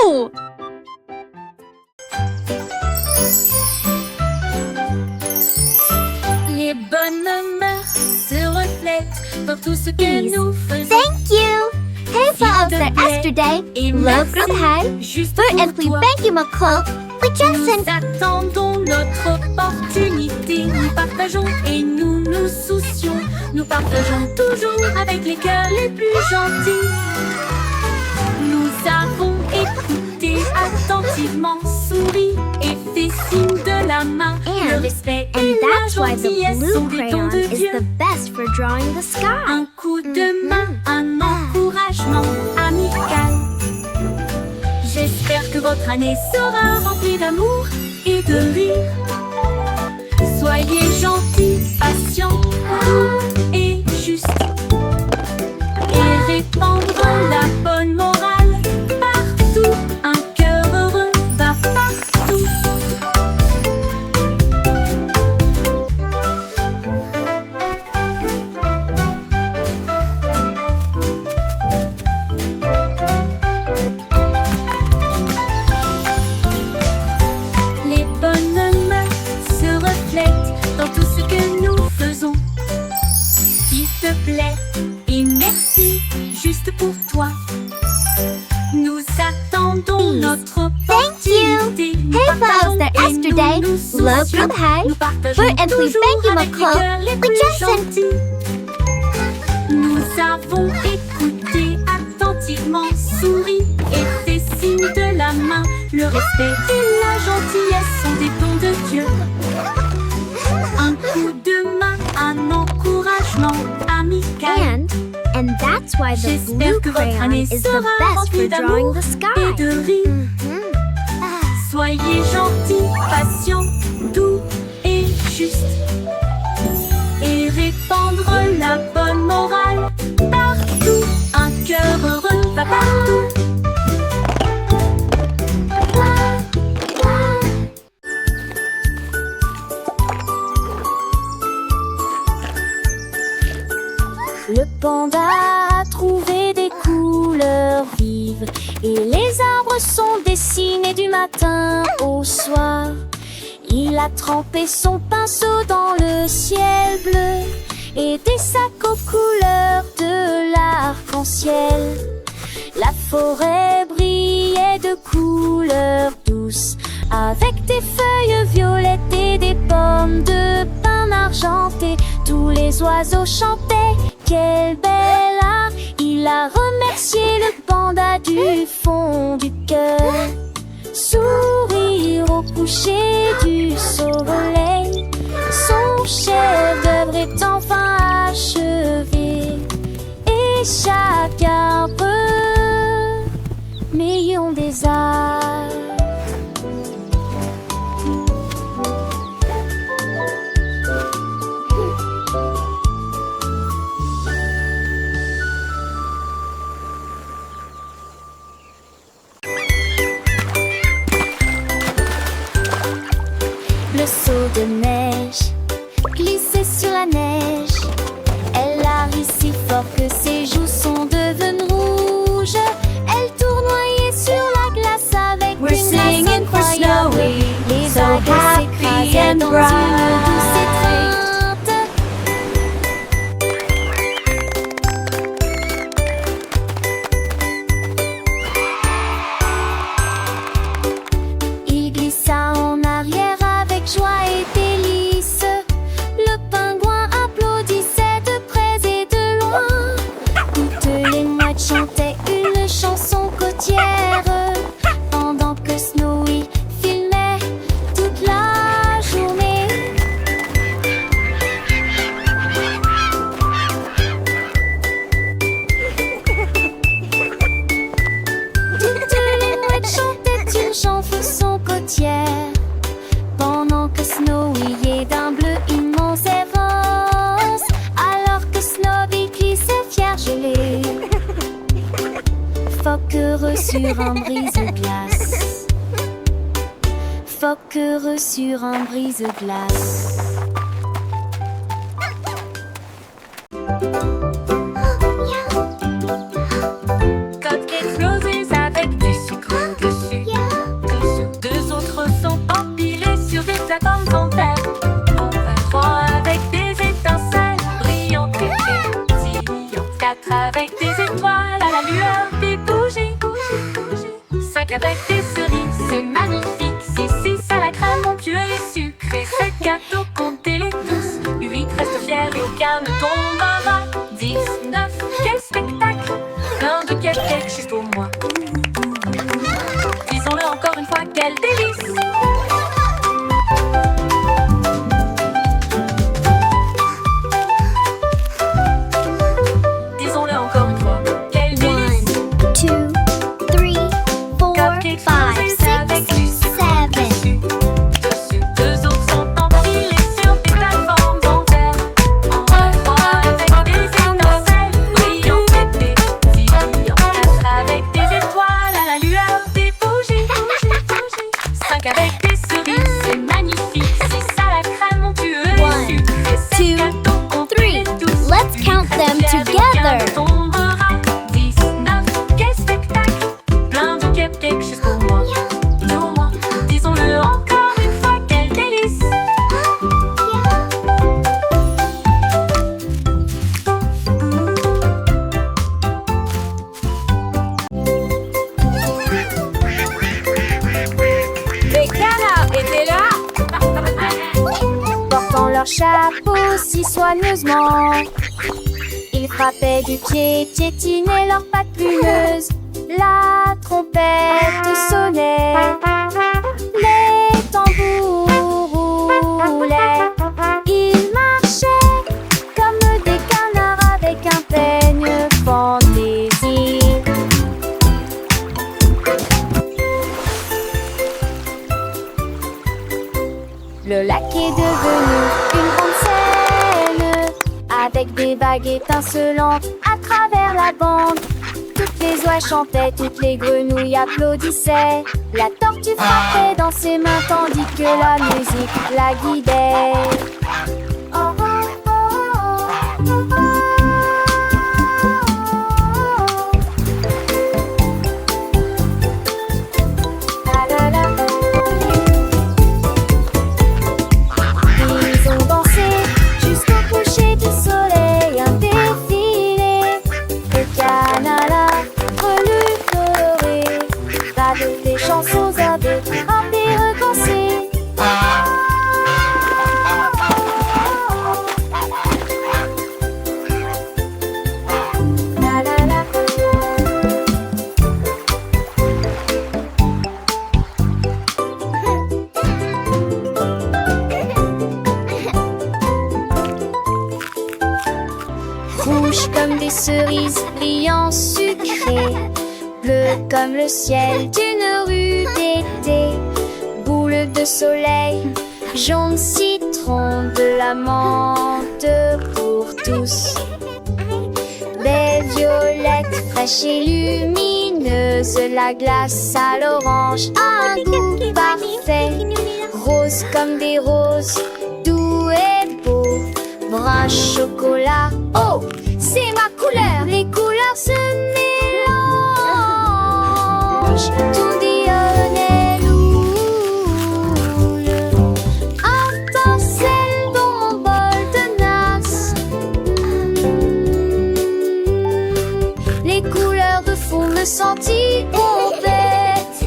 Wouhou! Les bonnes mœurs se reflètent dans tout ce que nous faisons. Thank you! Hej för yesterday, love from high, Juste för pour äntligen toi, thank you McCall. We nous just attendons notre opportunité. Nous partageons et nous nous soucions. Nous partageons toujours avec les cœurs les plus gentils. Nous avons écouté attentivement, souri et fait signe de la main. Le respect et la that's why the gentillesse sont blue des dons crayon de is Dieu. the best for drawing the sky. Un coup de main, un encouragement amical. J'espère que votre année sera remplie d'amour et de rire. Soyez gentils, patients, doux et justes. Et répandre la bonne morale partout. Un cœur heureux va partout. Les bonnes mœurs se reflètent dans tout ce que nous faisons. S'il te plaît et merci, juste pour toi. Nous attendons notre opportunité. Nous Hey partageons folks, that et yesterday, nous nous love soucions. from high, Nous partageons for Anthony, toujours thank you, avec les McCall. cœurs les We plus just gentils. Nous avons écouté attentivement, souri et fait signe de la main. Le respect et la gentillesse sont des dons de Dieu. Un coup de main, un encouragement amical. And that's why the J'espère blue que votre crayon année is the sera best remplie for drawing d'amour the et sky. de rire. Soyez gentils, patients, doux et justes. Et répandre la bonne morale partout. Un cœur heureux va partout. Le panda a trouvé des couleurs vives et les arbres sont dessinés du matin au soir. Il a trempé son pinceau dans le ciel bleu et des sacs aux couleurs de l'arc-en-ciel. La forêt brillait de couleurs douces avec des feuilles violettes et des pommes de pin argentées. Tous les oiseaux chantaient. Quel bel art! Il a remercié le panda du fond du cœur. Sourire au coucher du soleil. Son chef-d'œuvre est enfin achevé. Et chaque arbre, million des arts. Le seau de neige glissait sur la neige. Elle a ri si fort que ses joues sont devenues rouges. Elle tournoyait sur la glace avec We're une grâce singing for incroyable. Snowy, Les so vagues happy s'écrasaient and dans bright. une douce étreinte. Il glissa en arrière avec joie et délice. Le pingouin applaudissait de près et de loin. Toutes les mouettes chantaient une chanson côtière pendant que Snowy filmait toute la journée. Toutes les mouettes chantaient une chanson côtière pendant que Snowy est d'un bleu immense et rose. Alors que Snowy glissait fier gelé, phoque heureux sur un brise-glace. Phoque heureux sur un brise-glace. Cupcakes roses avec du sucre, avec des étoiles à la lueur des bougies. 5 avec des cerises, c'est magnifique. 6 à la crème onctueuse et sucrée. 7 gâteaux, comptez-les tous. 8 reste fiers et aucun ne tombera. 10, 9, quel spectacle! Plein de cupcakes juste pour moi. Disons-le encore une fois, quel délice! Disons-le encore une fois, quel délice! 1, 2, 3, 4, 5, 6, 7. Dessus, 2 autres sont empilés sur des plateformes en verre. En roi avec des étincelles brillantes et pétillantes. Avec des étoiles à la lueur des bougies. 5 avec des cerises, c'est magnifique. 6 à la crème onctueuse et sucrée. 7 gâteaux, comptez-les tous. Let's count them together. 10, 9, quel spectacle! Plein de cupcakes juste pour moi. Disons-le encore une fois, quel délice! Les canards étaient là, Portant leur chapeau si soigneusement, ils frappaient du pied, piétinaient leurs pattes plumeuses. La trompette sonnait, les tambours roulaient. Ils marchaient comme des canards avec un peigne fantaisie. Le lac est devenu une grande scène, avec des vagues étincelantes à travers la bande. Toutes les oies chantaient, toutes les grenouilles applaudissaient. La tortue frappait dans ses mains tandis que la musique la guidait. Oh, oh, oh, oh, oh, oh. La, la, la. Ils ont dansé jusqu'au coucher du soleil, un défilé de canards relus colorés, avec des chansons à des recommencer. La la la. Rouge comme des cerises, brillant sucré, bleu comme le ciel d'une rue d'été, boule de soleil, jaune citron, de la menthe pour tous. Des violettes fraîches et lumineuses, la glace à l'orange, un goût parfait, rose comme des roses, doux et beau, brun chocolat. Oh, c'est ma couleur. Les couleurs se mélangent. Tout dionne loule. Intenselle dans mon bol de nasse. Les couleurs de fond me sentir bête.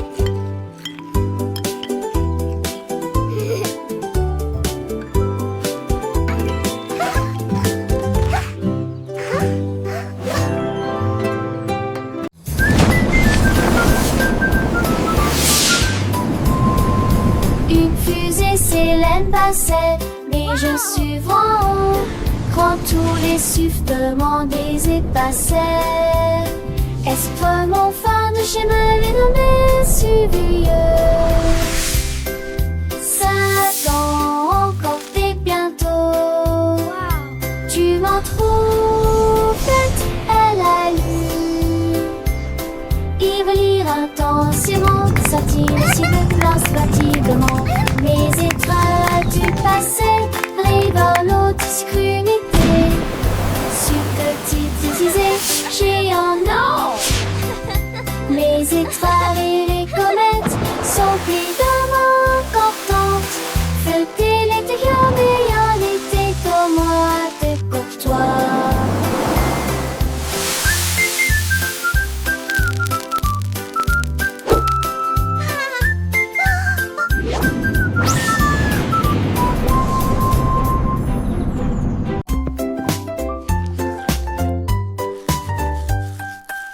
Une fusée s'élève passait, mais je suis en haut. Quand tous les sifflements des épassaient, est-ce vraiment fin de chemin les nommés suivieux? 5 ans encore et bientôt. Tu m'en trouves bête, elle a lu. Il veut lire intensément, sortir si de classe fatiguement. Mes étoiles du passé rigolent discrimité. Subtilité, géant, non. Les étoiles et les comètes sont évidemment importantes. Feuilleter les techniques, mais en été comme moi, t'es courtois.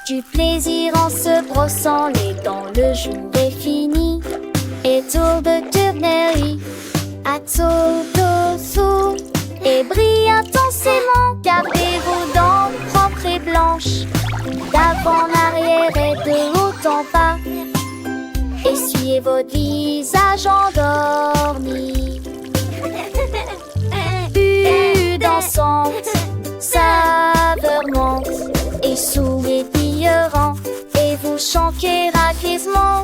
Du plaisir en se brossant les dents, le jour est fini. Et tour de tournerie, à tour dessous. Et brille intensément, gardez vos dents propres et blanches. D'avant en arrière et de haut en bas. Essuyez votre visage endormi. Dansante, saveur monte et souriant, et vous chantez racquisement.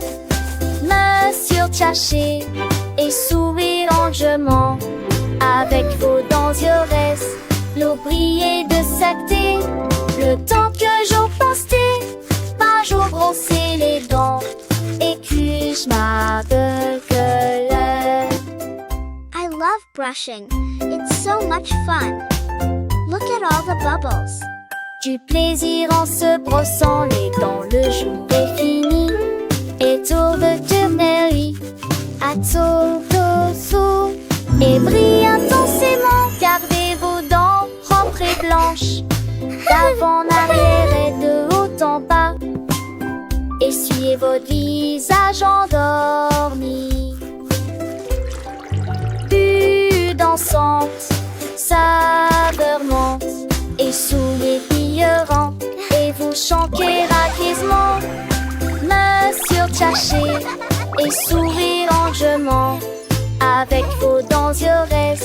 Main sur Tchaché et sourire longuement. Avec vos dents yores, l'eau brillait de sacté. Le temps que jour passé, par jour brosser les dents. Et que je m'appelle. I love brushing. It's so much fun. Look at all the bubbles. Du plaisir en se brossant les dents, le jour est fini. Et tour de tournerie, à tour dessous. Et brille intensément, gardez vos dents propres et blanches. D'avant en arrière et de haut en bas. Essuyez votre visage endormi. Dansante, saveur monte et souriant, et vous chantez racquisement. Main sur Tchaché et sourire longuement. Avec vos dents yores,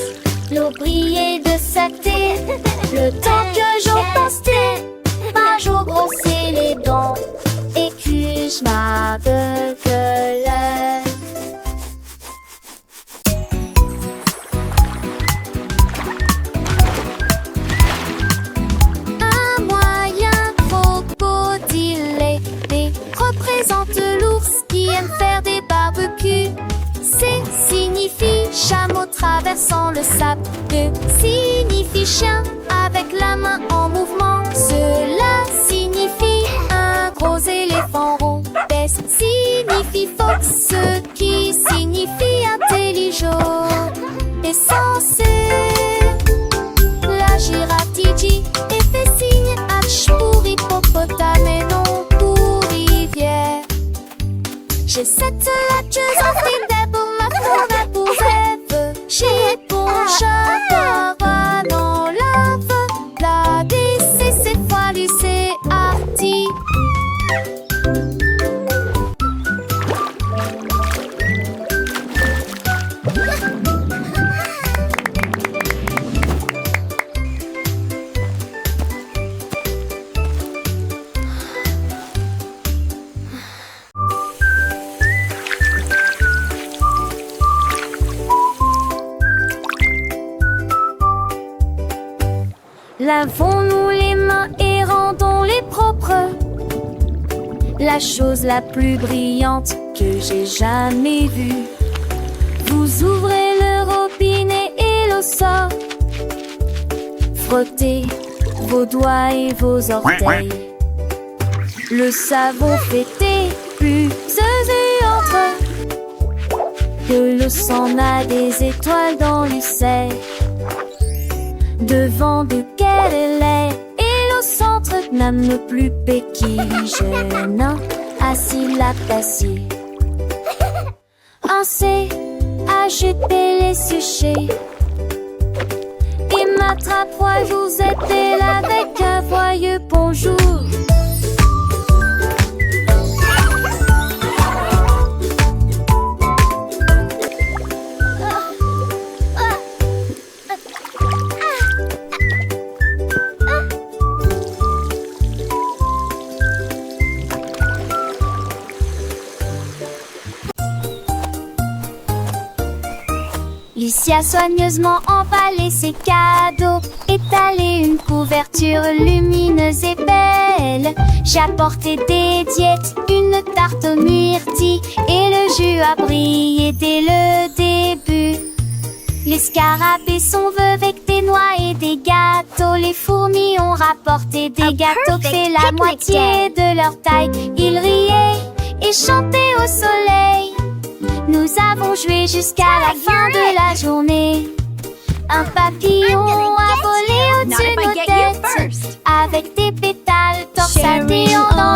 l'eau brillait de sacté. Le temps que jour passé, par jour brosser les dents. Et que je m'appelle. Représente l'ours qui aime faire des barbecues. C signifie chameau traversant le sable. E signifie chien avec la main en mouvement. Cela signifie un gros éléphant rond. S signifie fox, ce qui signifie intelligent. Et censé la girafe Tiji et fait signe H pour hippopotame et non pour rivière. J'ai cette hatcheuse en fil pour ma forêt pour rêve. J'ai bon chat dans lave. La DC c'est foilu, c'est arty. Lavons-nous les mains et rendons-les propres. La chose la plus brillante que j'ai jamais vue. Vous ouvrez le robinet et l'eau sort. Frottez vos doigts et vos orteils. Le savon fait des bulles et entre. De l'eau s'en a des étoiles dans l'ucelle. Devant duquel elle est, et au centre n'aime plus béquille jeune, assis la tassée. Un C, ajoutez les sujets. Et m'attrape, vous êtes là avec un joyeux bonjour. Lucie a soigneusement emballé ses cadeaux, étalé une couverture lumineuse et belle. J'ai apporté des diètes, une tarte aux myrtilles, et le jus a brillé dès le début. Les scarabées sont veuves avec des noix et des gâteaux. Les fourmis ont rapporté des gâteaux qui fait la moitié de leur taille. Ils riaient et chantaient au soleil. Nous avons joué jusqu'à la fin de la journée. Un papillon a volé au-dessus de nos têtes, avec des pétales torsadés dans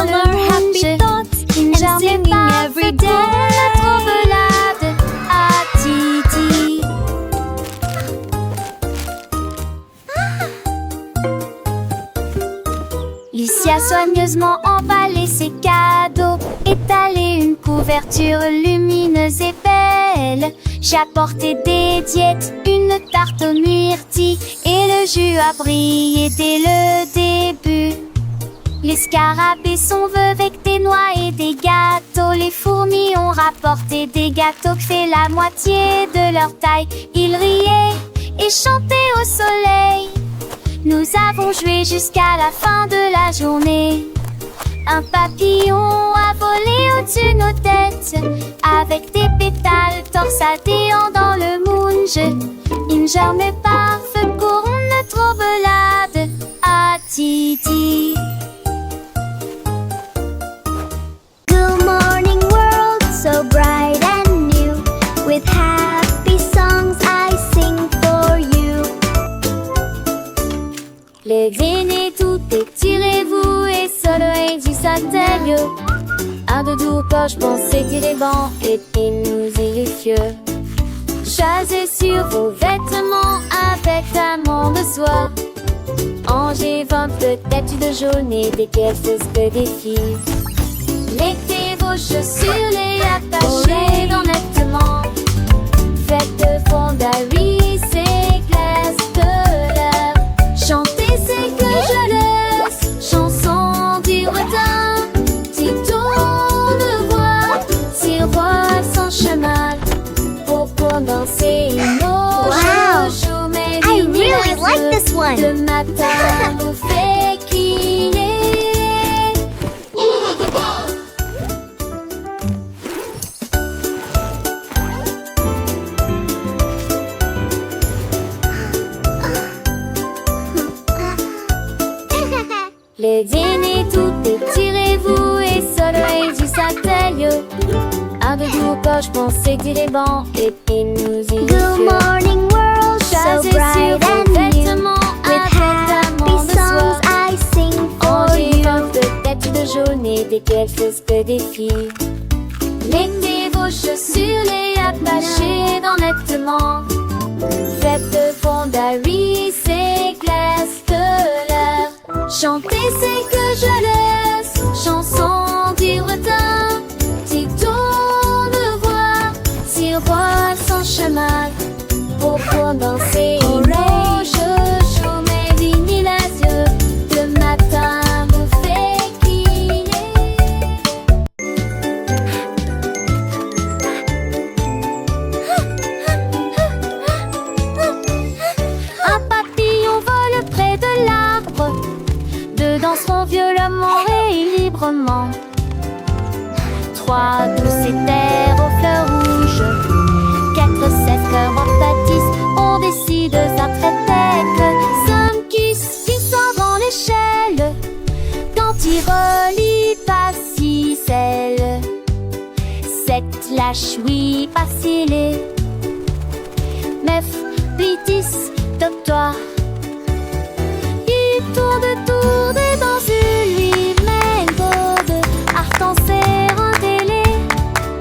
emballer ses cadeaux, étaler une couverture lumineuse et belle. J'ai apporté des diètes, une tarte aux myrtilles, et le jus a brillé dès le début. Les scarabées sont venus avec des noix et des gâteaux. Les fourmis ont rapporté des gâteaux qui fait la moitié de leur taille. Ils riaient et chantaient au soleil. Nous avons joué jusqu'à la fin de la journée. Un papillon a volé au-dessus de nos têtes, avec des pétales torsadéants dans le moon. Une journée parfaite pour notre balade à Titi. Good morning world, so bright and new. With happy songs I sing for you. Les aînés, tout étirez-vous et soleil du satellite. Un doudou poche pour s'étirer banc et nous fieux. Chasez sur vos vêtements avec un de soie. Angers 20 peut-être de jaune et des pièces que des filles. Mettez vos chaussures, les attachez dans nettement. Faites de fondaries, c'est glace de l'air. Chantez, c'est que je laisse. Chanson du retard. Si tourne voix, si roi sans chemin. Pour danser nos Wow. chouchous, mais I really like this one. le matin nous fait qu'il est. Les dîners, tout étirez-vous et soleil du satellite. Un doudou poche pour s'étirer banc et nous Good morning world, so Chasez bright sur vos and new. vêtements With avec un happy monde de soie. songs I sing for Angers you. 20 peut-être de jaune et des pièces que des filles. Mettez vos chaussures, les attachez dans nettement. Faites de fondaries, c'est glace de l'air. Chantez, c'est que je laisse. Chanson du retard. Si tourne voix, si roi sans chemin. Pour danser nos chouchous, mais dignes les yeux. Le matin nous fait qu'il Un papillon vole près de l'arbre. Deux danseront violemment et librement. Trois douces éthers aux fleurs rouges. Quatre cèdres en bâtisse. On décide à tête. Cinq qui sort dans l'échelle. Quand il relie pas si celle. Sept lâche oui pas scellé. Neuf, huit, 10, top-toi. Il tourne dans une lui-même de art en serre un délai.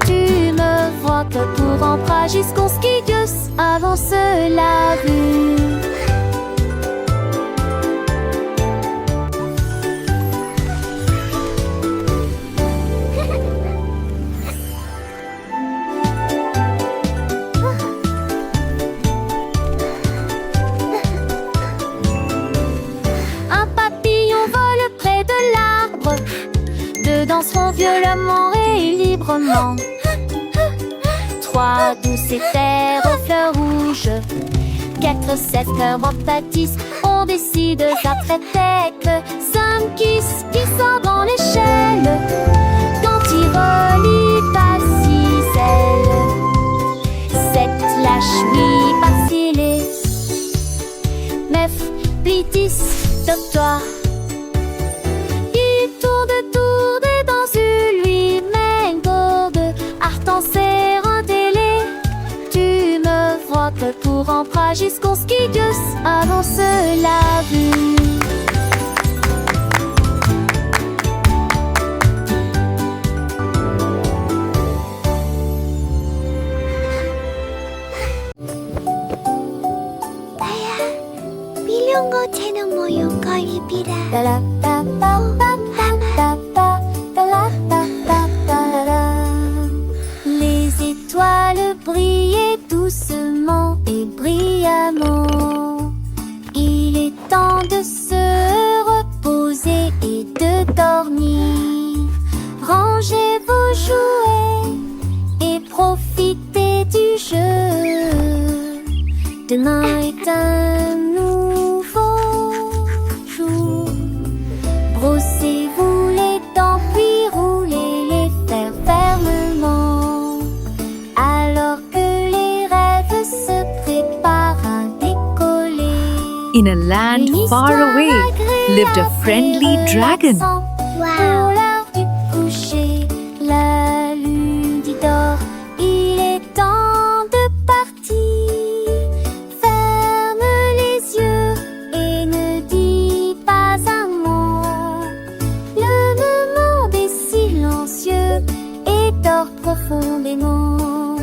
Tu me vois que pour rentrer jusqu'au ski Dios avance la vue. Un papillon vole près de l'arbre. Deux danseront violemment et librement. Trois douces éthers aux fleurs rouges. Quatre cèdres en bâtisse. On décide à tête. Cinq qui sort dans l'échelle. Quand il relie pas si celle. Sept lâche oui pas scellé. Neuf, huit, 10, top-toi. Il tourne dans une lui-même gourde. Art en serre un délai. Tu me vois que pour rentrer jusqu'au ski Dios avance la vue. 나야, 밀려온 거 채는 모여 거의 비라. 따라따빠빠빠빠빠 Demain est un nouveau jour. Brossez-vous les dents, puis roulez les fers fermement. Alors que les rêves se préparent à décoller. In a land far away lived a friendly dragon. Pour l'heure du coucher, la lune dit dort, il est temps de partir. Ferme les yeux et ne dis pas un mot. Le monde est silencieux et dort profondément.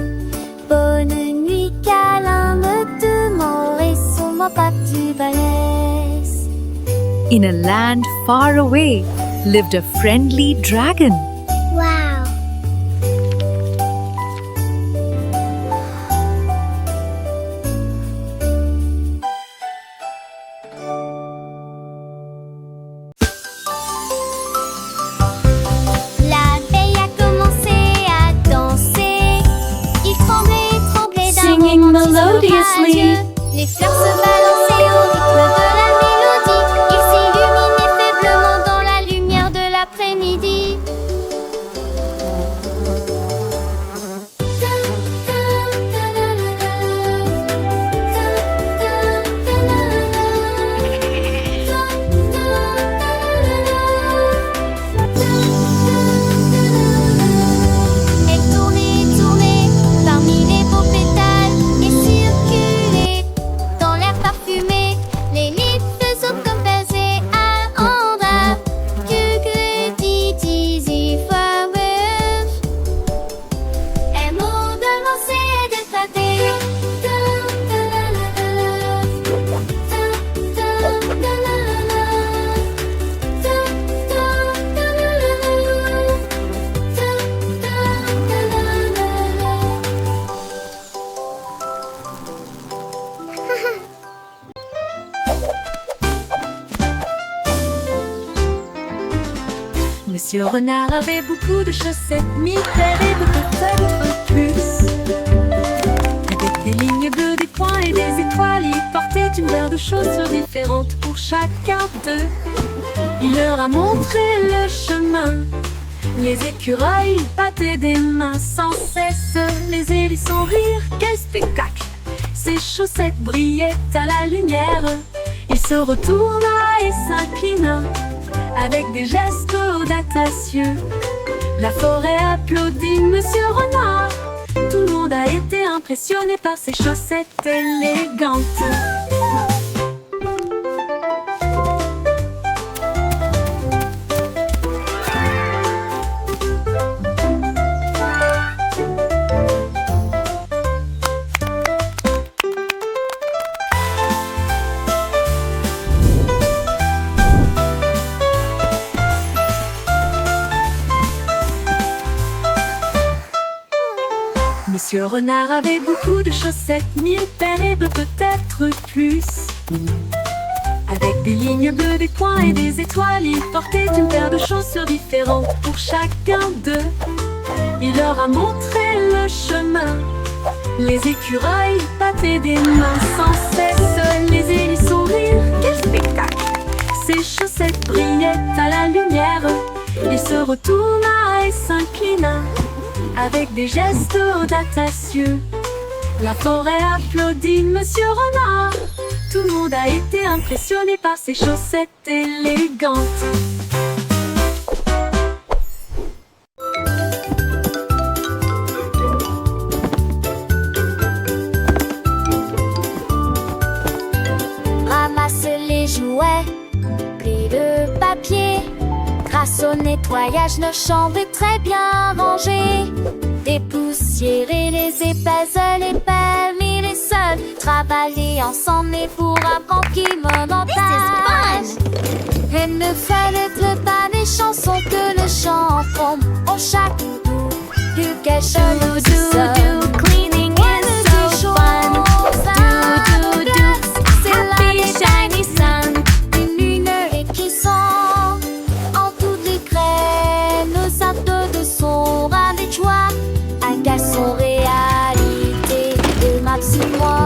Bonne nuit, câlin, me demeure et sur moi pas tu balèze. In a land far away lived a friendly dragon. Wow. La veille a commencé à danser. Il tremblait, tremblait d'un Singing romantisme melodiously. radieux. Les fleurs se balançaient au rythme de la mélodie. Il s'illuminait faiblement dans la lumière de l'après-midi. Elle tournait, tournait parmi les beaux pétales et circulait dans l'air parfumé. Les little comme baisers à Andra. Que dit flowers. Un mot de lancer et d'éclater. Monsieur Renard avait beaucoup de chaussettes, 1000 paires et peut-être plus. Avec des lignes bleues, des points et des étoiles, il portait une paire de chaussures différentes pour chacun d'eux. Il leur a montré le chemin. Les écureuils battaient des mains sans cesse. Les hérissons rire, quel spectacle! Ses chaussettes brillaient à la lumière. Il se retourna et s'inclina avec des gestes audacieux. La forêt applaudit Monsieur Renard. Tout le monde a été impressionné par ses chaussettes élégantes. Monsieur Renard avait beaucoup de chaussettes, 1000 paires et peut-être plus. Avec des lignes bleues, des points et des étoiles, il portait une paire de chaussures différentes pour chacun d'eux. Il leur a montré le chemin. Les écureuils battaient des mains sans cesse. Les hérissons rire, quel spectacle! Ses chaussettes brillaient à la lumière. Il se retourna et s'inclina avec des gestes audacieux. La forêt applaudit Monsieur Renard. Tout le monde a été impressionné par ses chaussettes élégantes. Ramasse les jouets, plie le papier. Grâce au nettoyage, nos chambres est très bien rangées. Dépoussiérer les épaisseurs, les permis, les seuls. Travailler ensemble et pour apprendre qui monumental. Et ne fallait pas des chansons que le chant font. On chaque doudou, du quelque chose. Cleaning is so fun. Do, do, do. C'est la shiny sun. Une lumière qui sent en toutes les graines. Nos abdos de son ramenés de joie. Un garçon réalité de ma petite moi.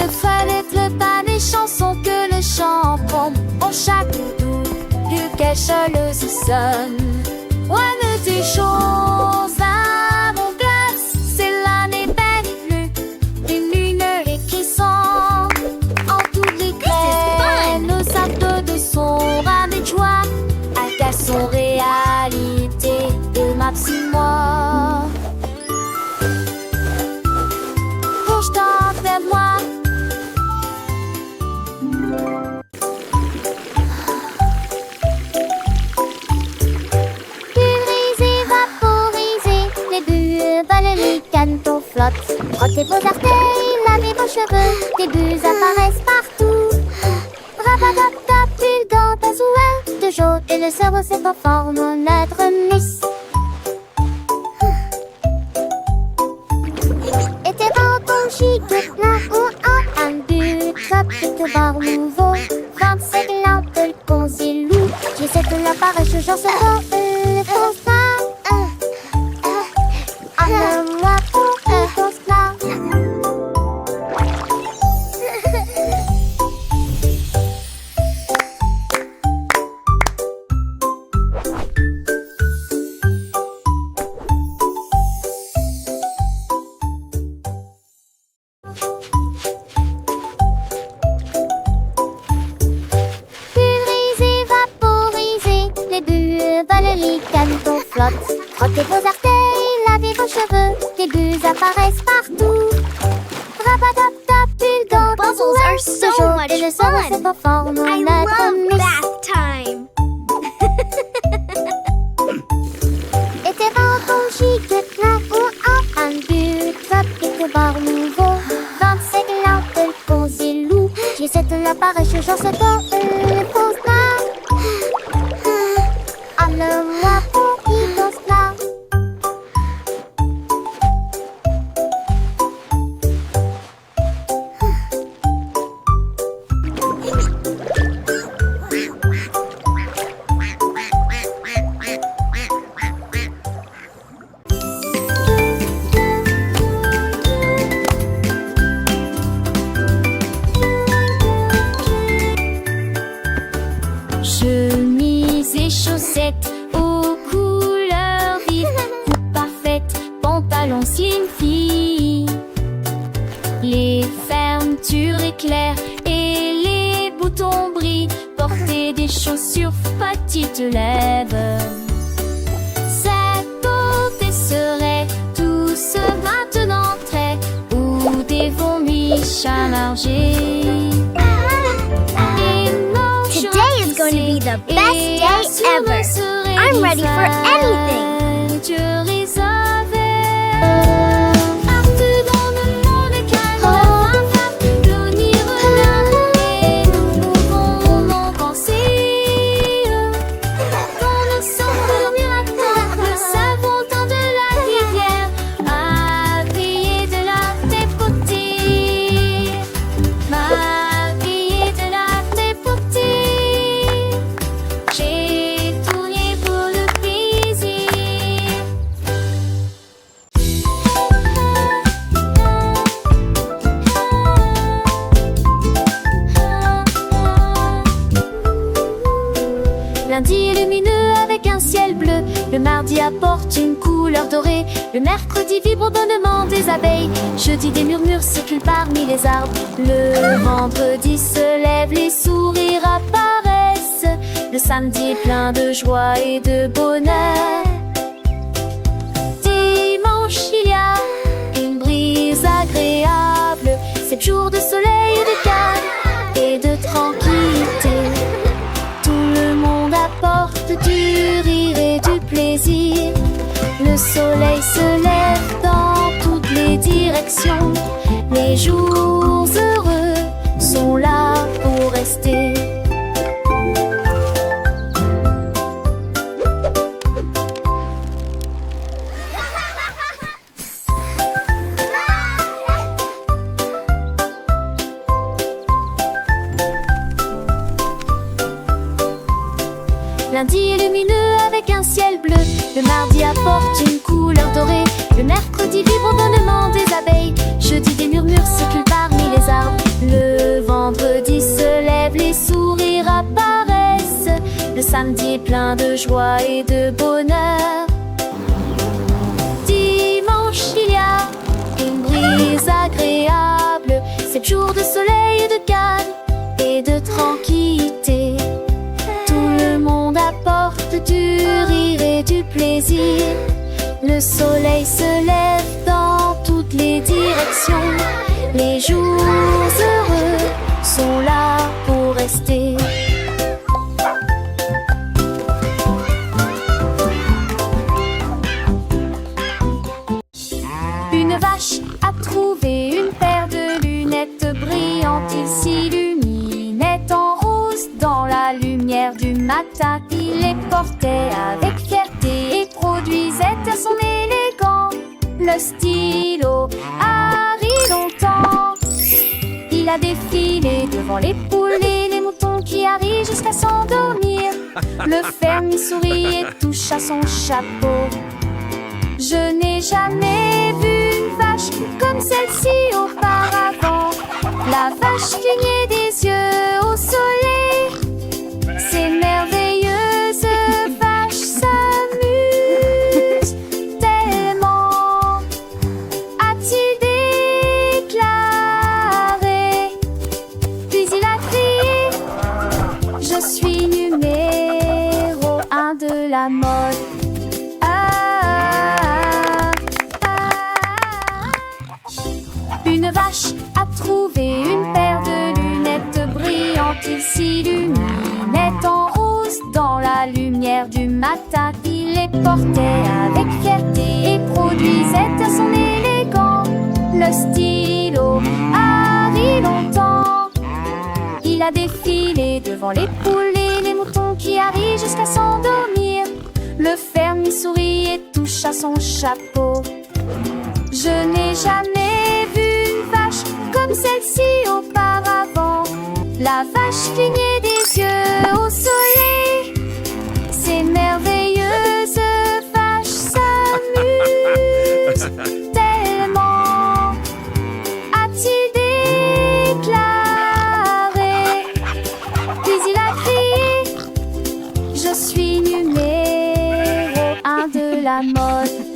fallait le pas des chansons que le chant prend en chaque doux, plus qu'elle choleuse sonne. One des choses à mon glace, c'est l'année belle bleue, une lune et qui sont en toutes les clés. Nos actes de son âme et joie, à son réalité et Maxime-moi. Projetant vers moi. Pulvériser, vaporiser, les bulles volent, les canetons flottent. Frottez vos artères, lavez vos cheveux, des bulles apparaissent partout. Rabatata, bulle dans ta souhait, de jaune et le cerveau se conforme au notre miss. Et tes vents chic, plein ou en un but, tropique bar nouveau. 25 lampes, le concilou, j'essaie de l'apparaître, je j'en sais pas, le constat. Moi pour le constat. Pulvériser, vaporiser, les bulles volent, les canetons flottent. Frottez vos artères, lavez vos cheveux, des bulles apparaissent partout. Rabatata, bulle dans ta souhait, de jaune et le cerveau se conforme au notre miss. time. Et tes vents chic, plein ou en un but, tropique bar nouveau. 25 lampes, le concilou, j'essaie de l'apparaître, j'en sais pas, le constat. Moi pour y constat. Chemise et chaussettes aux couleurs vives, coupe parfaite, pantalon slim fit. Les fermetures éclairent et les boutons brillent. Porter des chaussures petites lèvres. Cette beauté serait tout ce maintenant trait ou des vomis chargés. Today is going to be the best day ever. I'm ready for anything. Partout dans le monde, calme, l'avenir regarde et nous pouvons en penser. Quand nous sommes dormir à terre, le savon temps de la rivière a brillé de la dépoter. M'a brillé de la dépoter. J'ai tourné pour le plaisir. Lundi est lumineux avec un ciel bleu. Le mardi apporte une couleur dorée. Le mercredi vibre au bonnement des abeilles. Jeudi des murmures circulent parmi les arbres. Le vendredi se lève, les sourires apparaissent. Le samedi est plein de joie et de bonheur. Dimanche il y a une brise agréable. 7 jours de soleil et de calme et de tranquillité. Tout le monde apporte du rire et du plaisir. Le soleil se lève dans toutes les directions. Les jours heureux sont là pour rester. Lundi est lumineux avec un ciel bleu. Le mardi apporte une couleur dorée. Le mercredi vibre au bonnement des abeilles. Jeudi des murmures circulent parmi les arbres. Le vendredi se lève, les sourires apparaissent. Le samedi est plein de joie et de bonheur. Dimanche, il y a une brise agréable. 7 jours de soleil et de calme et de tranquillité. Tout le monde apporte du rire et du plaisir. Le soleil se lève dans toutes les directions. Les jours heureux sont là pour rester. Une vache a trouvé une paire de lunettes brillantes. Il s'illuminait en rose dans la lumière du matin. Il les portait avec fierté et produisait à son élégant le stylo Harry longtemps. Il a défilé devant les poules et les moutons qui arrivent jusqu'à s'endormir. Le fermier sourit et touche à son chapeau. Je n'ai jamais vu une vache comme celle-ci auparavant. La vache clignait des yeux au soleil. Ces merveilleuses vaches s'amusent tellement, a-t-il déclaré. Puis il a crié: je suis numéro 1 de la mode. Une vache a trouvé une paire de lunettes brillantes. Il s'illuminait en rose dans la lumière du matin. Il les portait avec fierté et produisait à son élégant le stylo Harry longtemps. Il a défilé devant les poules et les moutons qui arrivent jusqu'à s'endormir. Le fermier sourit et touche à son chapeau. Je n'ai jamais vu une vache comme celle-ci auparavant. La vache clignait des yeux au soleil. Ces merveilleuses vaches s'amusent tellement, a-t-il déclaré. Puis il a crié: je suis numéro 1 de la mode.